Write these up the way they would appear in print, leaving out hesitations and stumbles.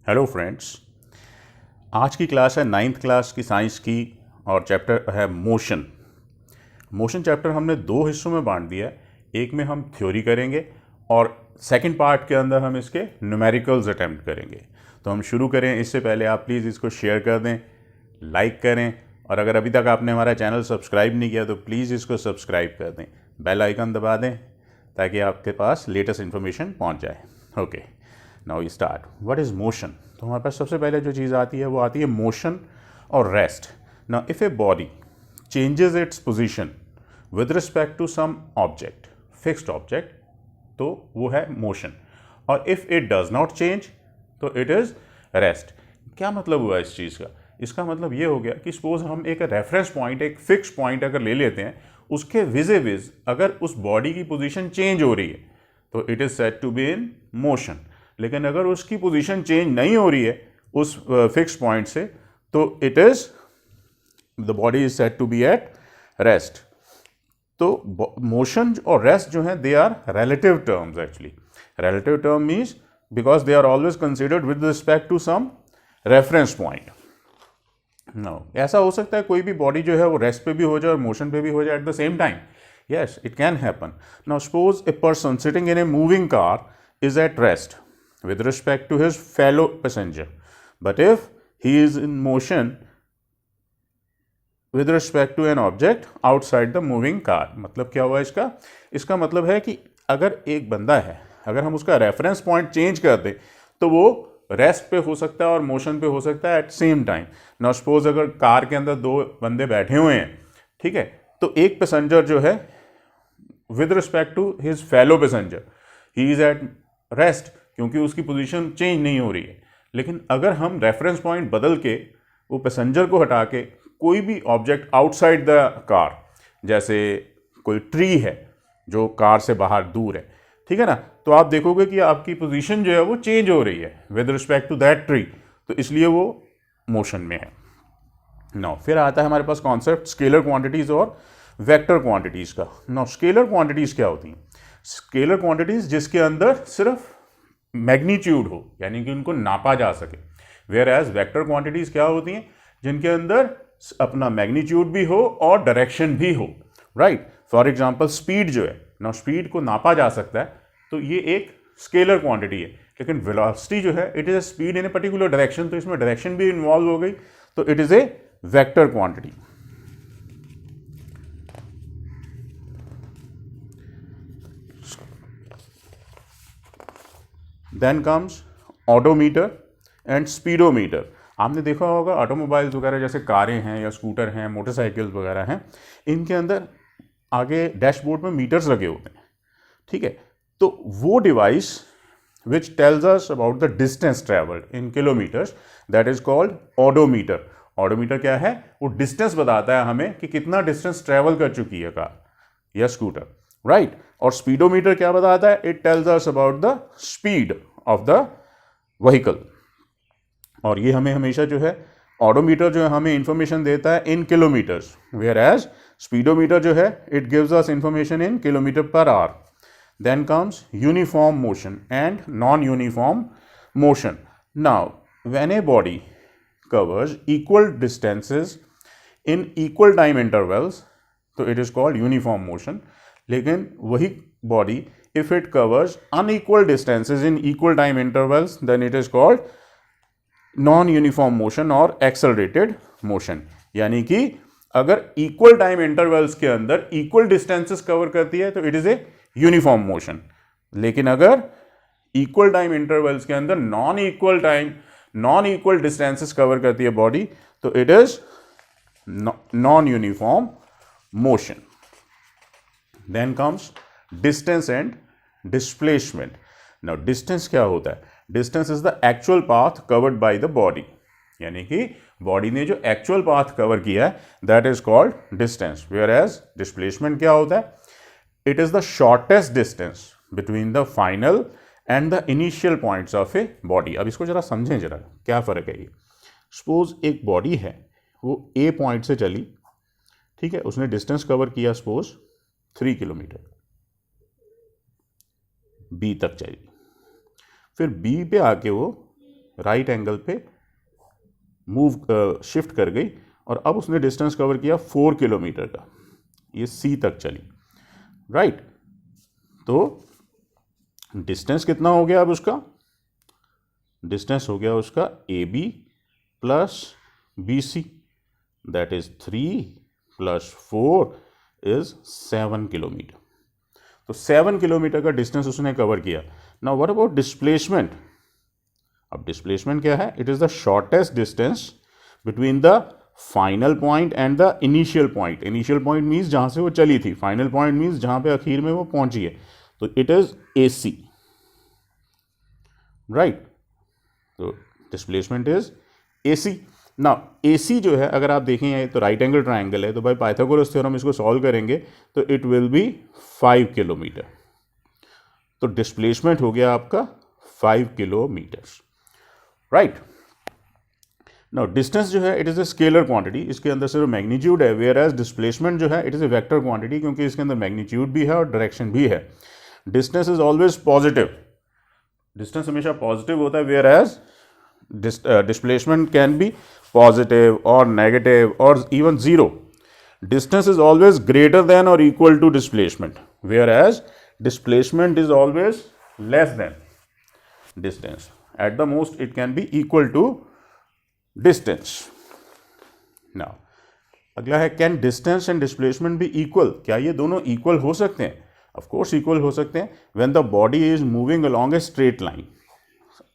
Hello friends. आज की class है 9th क्लास की साइंस की और चैप्टर है मोशन। मोशन चैप्टर हमने दो हिस्सों में बांट दिया है। एक में हम थ्योरी करेंगे और सेकंड पार्ट के अंदर हम इसके न्यूमेरिकल्स अटेम्प्ट करेंगे। तो हम शुरू करें इससे पहले आप प्लीज़ इसको शेयर कर दें, लाइक करें और अगर अभी तक आपने हमारा चैनल सब्सक्राइब नहीं किया तो प्लीज़ इसको सब्सक्राइब कर दें, बेल आइकन दबा दें ताकि आपके पास लेटेस्ट इन्फॉर्मेशन पहुंच जाए। Okay, now we start. What is motion? तो हमारे पास सबसे पहले जो चीज़ आती है वो आती है मोशन और rest. Now if a body changes its position with respect to some object, fixed object, तो वो है मोशन। और if it does not change तो इट इज़ रेस्ट। क्या मतलब हुआ इस चीज़ का? इसका मतलब ये हो गया कि सपोज हम एक रेफरेंस पॉइंट, एक फिक्स पॉइंट अगर ले लेते हैं, उसके विज अगर उस बॉडी की पोजीशन चेंज हो रही है तो it is said to be in motion. लेकिन अगर उसकी पोजीशन चेंज नहीं हो रही है उस फिक्स पॉइंट से तो it is the body is said to be at rest. तो मोशन और रेस्ट जो है they are relative terms. Actually relative term means because they are always considered with respect to some reference point. No, ऐसा हो सकता है कोई भी बॉडी जो है वो रेस्ट पे भी हो जाए और मोशन पे भी हो जाए at the same time. yes, it can happen. Now suppose a person sitting in a moving car is at rest with respect to his fellow passenger, but if he is in motion with respect to an object outside the moving car, मतलब क्या हुआ इसका? इसका मतलब है कि अगर एक बंदा है, अगर हम उसका रेफरेंस पॉइंट चेंज कर दें तो वो रेस्ट पे हो सकता है और मोशन पे हो सकता है at same time. Now suppose अगर कार के अंदर दो बंदे बैठे हुए हैं, ठीक है, तो एक पैसेंजर जो है with respect to his fellow passenger he is at rest क्योंकि उसकी पोजीशन चेंज नहीं हो रही है। लेकिन अगर हम रेफरेंस पॉइंट बदल के वो पैसेंजर को हटा के कोई भी ऑब्जेक्ट आउटसाइड द कार, जैसे कोई ट्री है जो कार से बाहर दूर है, ठीक है ना, तो आप देखोगे कि आपकी पोजीशन जो है वो चेंज हो रही है with respect to that tree, तो इसलिए वो मोशन में है। नाउ फिर आता है हमारे पास कॉन्सेप्ट स्केलर क्वांटिटीज और वेक्टर क्वांटिटीज का। नाउ स्केलर क्वांटिटीज क्या होती हैं? स्केलर क्वांटिटीज जिसके अंदर सिर्फ मैग्नीट्यूड हो, यानी कि उनको नापा जा सके। वेयर एज वेक्टर क्वांटिटीज क्या होती हैं? जिनके अंदर अपना मैग्नीट्यूड भी हो और डायरेक्शन भी हो। राइट, फॉर एग्जांपल स्पीड जो है, नाउ स्पीड को नापा जा सकता है तो ये एक स्केलर क्वांटिटी है। लेकिन वेलोसिटी जो है it is a speed in a particular direction, तो इसमें डायरेक्शन भी इन्वॉल्व हो गई, तो it is a vector quantity. Then comes odometer and speedometer. आपने देखा होगा ऑटोमोबाइल्स वगैरह जैसे कारें हैं या स्कूटर हैं, मोटरसाइकिल्स वगैरह हैं, इनके अंदर आगे डैशबोर्ड में मीटर्स लगे होते हैं, ठीक है। तो वो device which tells us about the distance travelled in kilometres, that is called odometer. Odometer क्या है? वो डिस्टेंस बताता है हमें कि कितना डिस्टेंस ट्रेवल कर चुकी है कार या स्कूटर, राइट। और स्पीडोमीटर क्या बताता है? It tells us about the speed of the vehicle. और ये हमें हमेशा जो है ऑडोमीटर जो है हमें इंफॉर्मेशन देता है in kilometres, whereas speedometer जो है it gives us information in kilometre per hour. Then comes uniform motion and non uniform motion. Now when a body covers equal distances in equal time intervals तो it is called uniform motion। लेकिन वही body if it covers unequal distances in equal time intervals then it is called non uniform motion और accelerated motion। यानी कि अगर equal time intervals के अंदर equal distances cover करती है तो it is a uniform motion। लेकिन अगर equal time intervals के अंदर नॉन इक्वल डिस्टेंसेस कवर करती है बॉडी तो it is non uniform motion. Then comes distance and displacement. Now distance क्या होता है? Distance is the actual path covered by the body, यानी कि बॉडी ने जो एक्चुअल पाथ कवर किया है that is called distance. Whereas displacement क्या होता है? It is the shortest distance between the final and the initial points of a body. अब इसको जरा समझें, जरा क्या फ़र्क है ये। सपोज एक बॉडी है, वो ए पॉइंट से चली, ठीक है, उसने डिस्टेंस कवर किया सपोज 3 किलोमीटर, बी तक चली, फिर बी पे आके वो राइट एंगल पे मूव शिफ्ट कर गई और अब उसने डिस्टेंस कवर किया 4 किलोमीटर का, ये सी तक चली, राइट। तो डिस्टेंस कितना हो गया अब उसका? डिस्टेंस हो गया उसका A B plus B C, that is 3 plus 4 is 7 kilometre. तो 7 किलोमीटर का डिस्टेंस उसने कवर किया। Now what about displacement? अब डिस्प्लेसमेंट क्या है? It is the shortest distance between the final point and the initial point. Initial point means जहां से वो चली थी, फाइनल पॉइंट मीन्स जहां पे आखिर में वो पहुंची है। तो it is A C, right. तो displacement is A C. Now A C जो है, अगर आप देखें तो राइट एंगल ट्राइंगल है, तो भाई पाइथागोरस थ्योरम इसको सॉल्व करेंगे तो इट विल बी 5 किलोमीटर। तो डिस्प्लेसमेंट हो गया आपका 5 किलोमीटर, राइट। नाउ डिस्टेंस जो है it is a scalar quantity, इसके अंदर सिर्फ मैग्नीट्यूड है, वेयर एज डिस्प्लेसमेंट जो है it is a vector quantity, क्योंकि इसके अंदर मैग्नीट्यूड भी है और डायरेक्शन भी है। Distance is always positive, distance हमेशा पॉजिटिव होता है, whereas displacement can be positive और नेगेटिव और even zero. Distance is always greater than और equal to displacement, whereas displacement is always less than distance. At the most it can be equal to distance. Now अगला है, can distance and displacement be equal? क्या ये दोनों equal हो सकते हैं? Of course equal हो सकते हैं, when the body is moving along a straight line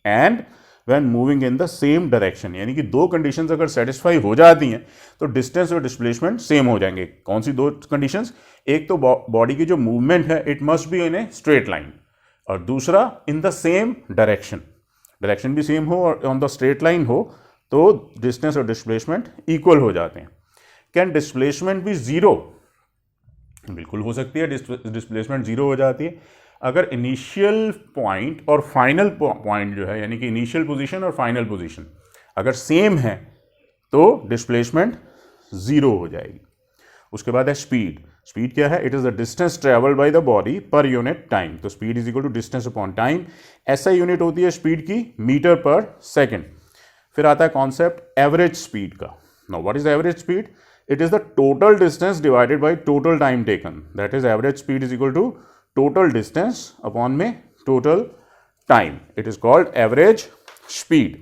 and when moving in the same direction. यानी कि दो कंडीशंस अगर सेटिस्फाई हो जाती हैं तो डिस्टेंस और डिस्प्लेसमेंट सेम हो जाएंगे। कौन सी दो कंडीशंस? एक तो बॉडी की जो मूवमेंट है it must be in a straight line, और दूसरा in the same direction, direction भी सेम हो और ऑन द स्ट्रेट लाइन हो, तो डिस्टेंस और डिस्प्लेसमेंट इक्वल हो जाते हैं। कैन डिस्प्लेसमेंट भी जीरो? बिल्कुल हो सकती है, डिस्प्लेसमेंट जीरो हो जाती है अगर इनिशियल पॉइंट और फाइनल पॉइंट जो है, यानी कि इनिशियल पोजीशन और फाइनल पोजीशन अगर सेम है तो डिस्प्लेसमेंट जीरो हो जाएगी। उसके बाद है स्पीड। स्पीड क्या है? It is the distance travelled by the body per unit time. तो speed is equal to distance upon time. ऐसा यूनिट होती है स्पीड की मीटर पर सेकेंड। फिर आता है कॉन्सेप्ट एवरेज स्पीड का। Now what is average speed? It is the total distance divided by total time taken, that is average speed is equal to total distance upon में total time. It is called average speed.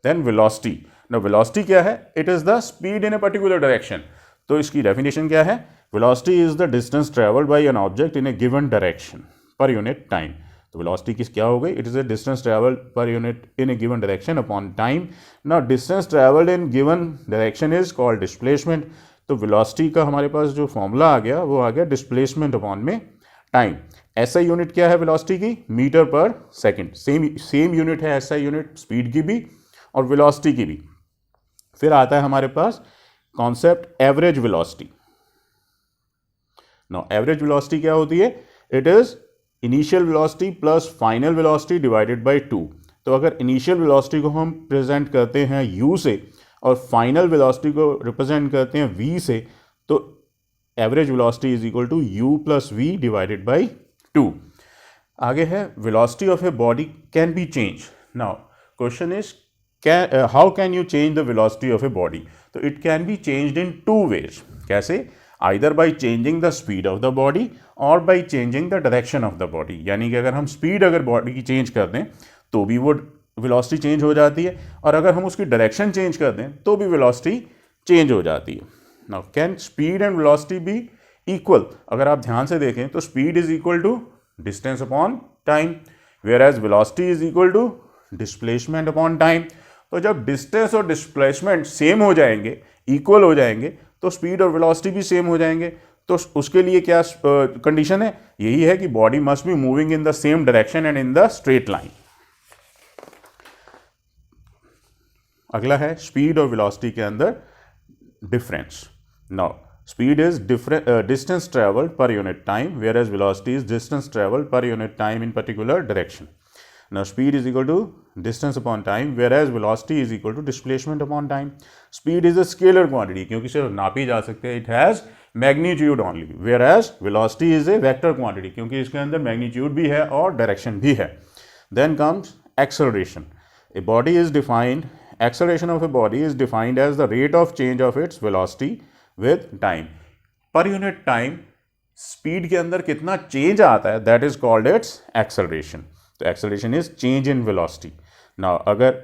Then velocity. Now velocity क्या है? It is the speed in a particular direction. तो इसकी definition क्या है? Velocity is the distance travelled by an object in A given direction पर unit time. तो velocity किस क्या हो गई? It is A distance travelled per unit in A given direction upon time. Now distance travelled in given direction is called displacement. तो velocity का हमारे पास जो फॉर्मूला आ गया वो आ गया डिस्प्लेसमेंट अपॉन में टाइम। ऐसा यूनिट क्या है वेलोसिटी की? मीटर पर सेकंड। सेम यूनिट है ऐसा यूनिट स्पीड की भी और वेलोसिटी की भी। फिर आता है हमारे पास concept average velocity. Now average velocity क्या होती है? It is initial velocity plus final velocity divided by 2। तो अगर इनिशियल वेलोसिटी को हम प्रेजेंट करते हैं u से और फाइनल वेलोसिटी को रिप्रेजेंट करते हैं v से, तो average velocity is equal to u plus v divided by 2। आगे है velocity of a body can be change. Now question is how can you change the velocity of a body? तो it can be changed in two ways. कैसे? Either by changing the speed of the body और by changing the direction of the body. यानी कि अगर हम speed अगर body की change कर दें तो भी वो वेलोसिटी चेंज हो जाती है, और अगर हम उसकी डायरेक्शन चेंज कर दें तो भी वेलोसिटी चेंज हो जाती है। Now can speed and velocity be equal? अगर आप ध्यान से देखें तो speed is equal to distance upon time, whereas velocity is equal to displacement upon time. तो जब डिस्टेंस और डिस्प्लेसमेंट सेम हो जाएंगे, इक्वल हो जाएंगे, तो स्पीड और वेलोसिटी भी सेम हो जाएंगे। तो उसके लिए क्या कंडीशन है? यही है कि body must be moving in the same direction and in the straight line. अगला है स्पीड और वेलोसिटी के अंदर difference. Now speed is distance traveled per unit time, whereas velocity is distance traveled per unit time in particular direction. Now speed is equal to distance upon time, whereas velocity is equal to displacement upon time. Speed is a scalar quantity क्योंकि सिर्फ नापी जा सकते हैं, it has magnitude only, whereas velocity is a vector quantity क्योंकि इसके अंदर magnitude भी है और direction भी है. Then comes acceleration. A body is defined, acceleration of a body is defined as the rate of change of its velocity with time. Per unit time speed के अंदर कितना चेंज आता है, that is called its acceleration. तो acceleration is change in velocity. Now अगर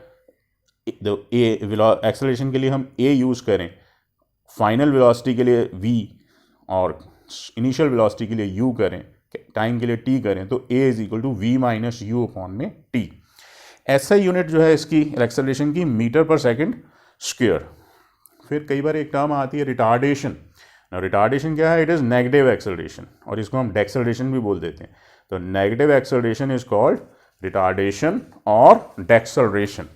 acceleration के लिए हम a यूज़ करें, फाइनल वेलोसिटी के लिए v और इनिशियल वेलोसिटी के लिए u करें, टाइम के लिए t करें, तो a is equal to v minus u upon में t. ऐसा यूनिट जो है इसकी एक्सेलरेशन की मीटर पर सेकंड स्क्वायर. फिर कई बार एक टर्म आती है रिटार्डेशन. रिटार्डेशन क्या है? इट इज़ नेगेटिव एक्सेलरेशन, और इसको हम डेक्सेलरेशन भी बोल देते हैं. तो negative acceleration is called retardation और डेक्सेलरेशन.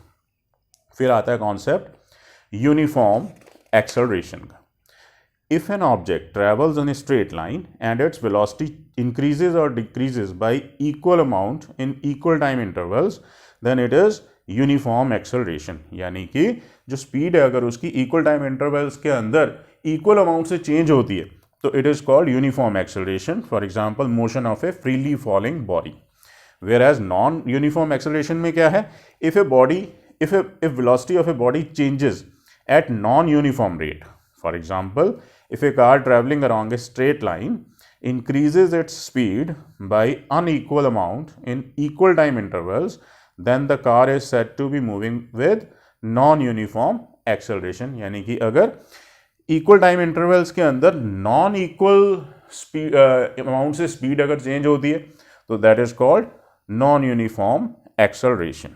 फिर आता है कॉन्सेप्ट यूनिफॉर्म एक्सेलरेशन का. If an object travels in a straight line and its velocity increases or decreases by equal amount in equal time intervals, then it is uniform acceleration. यानी कि जो speed है अगर उसकी इक्वल टाइम इंटरवल्स के अंदर equal amount से change होती है तो it is called uniform acceleration. For example motion of a freely falling body. Whereas non uniform acceleration में क्या है? If velocity of a body changes at non uniform rate. For example, if a car traveling along a straight line increases its speed by unequal amount in equal time intervals, then the car is said to be moving with non-uniform acceleration. यानी कि अगर equal time intervals के अंदर non equal speed amount से speed अगर change होती है तो that is called non-uniform acceleration.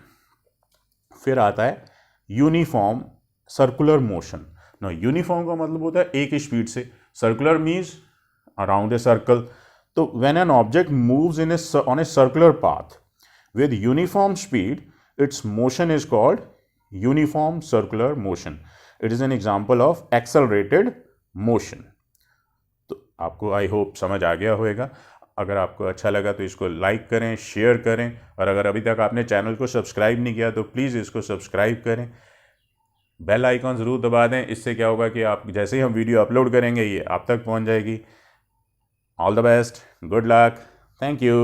फिर आता है uniform circular motion. ना यूनिफॉर्म का मतलब होता है एक ही स्पीड से. Circular means around a circle. तो when an object moves on a circular path with uniform speed, its motion is called uniform circular motion. It is an example of accelerated motion. तो आपको I hope समझ आ गया होगा. अगर आपको अच्छा लगा तो इसको लाइक करें, शेयर करें, और अगर अभी तक आपने चैनल को सब्सक्राइब नहीं किया तो प्लीज़ इसको सब्सक्राइब करें. बेल आइकॉन ज़रूर दबा दें. इससे क्या होगा कि आप जैसे ही हम वीडियो अपलोड करेंगे ये आप तक पहुंच जाएगी. All the best, good luck, thank you.